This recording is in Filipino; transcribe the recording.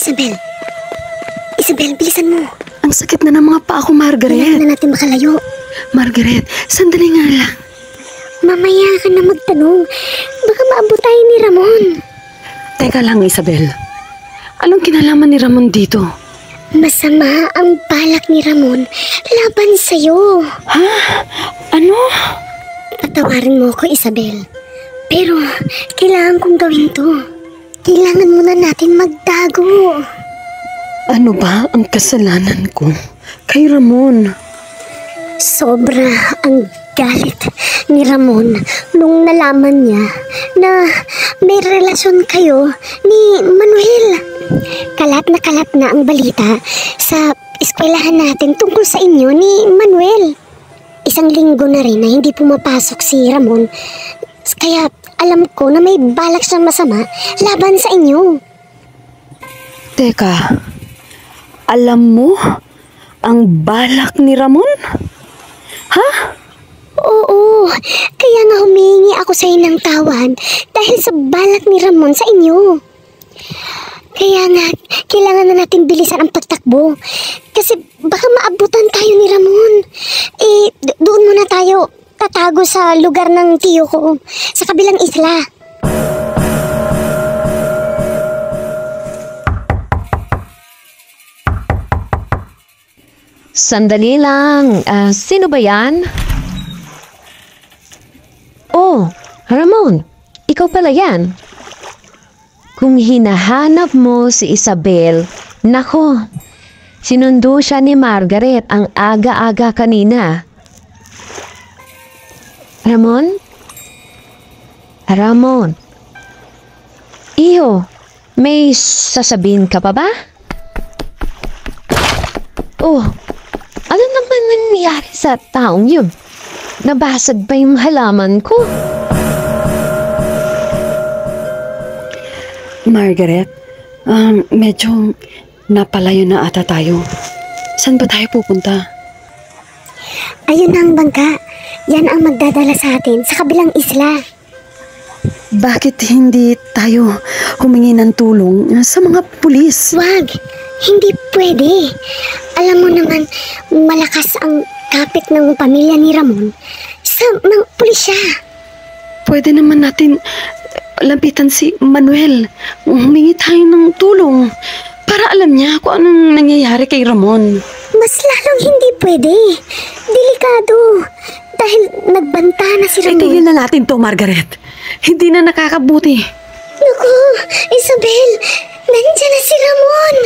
Isabel! Isabel, bilisan mo! Ang sakit na ng mga paa ko, Margaret. Kailangan na natin makalayo. Margaret, sandali nga lang. Mamaya ka na magtanong. Baka maabot tayo ni Ramon. Teka lang, Isabel. Anong kinalaman ni Ramon dito? Masama ang balak ni Ramon laban sa'yo. Ha? Ano? Patawarin mo ako, Isabel. Pero kailangan kong gawin to. Kailangan muna natin magtago. Ano ba ang kasalanan ko kay Ramon? Sobra ang galit ni Ramon nung nalaman niya na may relasyon kayo ni Manuel. Kalat na ang balita sa eskwelahan natin tungkol sa inyo ni Manuel. Isang linggo na rin na hindi pumapasok si Ramon. Kaya alam ko na may balak siyang masama laban sa inyo. Teka, alam mo ang balak ni Ramon? Ha? Oo, kaya nga humingi ako sa ng tawad dahil sa balak ni Ramon sa inyo. Kaya nga, kailangan na natin bilisan ang pagtakbo. Kasi baka maabutan tayo ni Ramon. Doon muna tayo tatago sa lugar ng tiyo ko, sa kabilang isla. Sandali lang. Sino ba yan? Oh, Ramon. Ikaw pala yan. Kung hinahanap mo si Isabel, nako, sinundo siya ni Margaret ang aga-aga kanina. Ramon? Ramon? Iho, may sasabihin ka pa ba? Oh, ano naman nangyari sa taong yun? Nabasag ba yung halaman ko? Margaret, medyo napalayo na ata tayo. Saan ba tayo pupunta? Ayun na ang bangka. Yan ang magdadala sa atin sa kabilang isla. Bakit hindi tayo humingi ng tulong sa mga pulis? Wag! Hindi pwede. Alam mo naman, malakas ang kapit ng pamilya ni Ramon sa mga pulisya. Pwede naman natin lapitan si Manuel. Humingi tayo ng tulong para alam niya kung anong nangyayari kay Ramon. Mas lalong hindi pwede. Delikado. Dahil nagbanta na si Ramon. Tigil na natin to, Margaret. Hindi na nakakabuti. Naku, Isabel, nandiyan na si Ramon.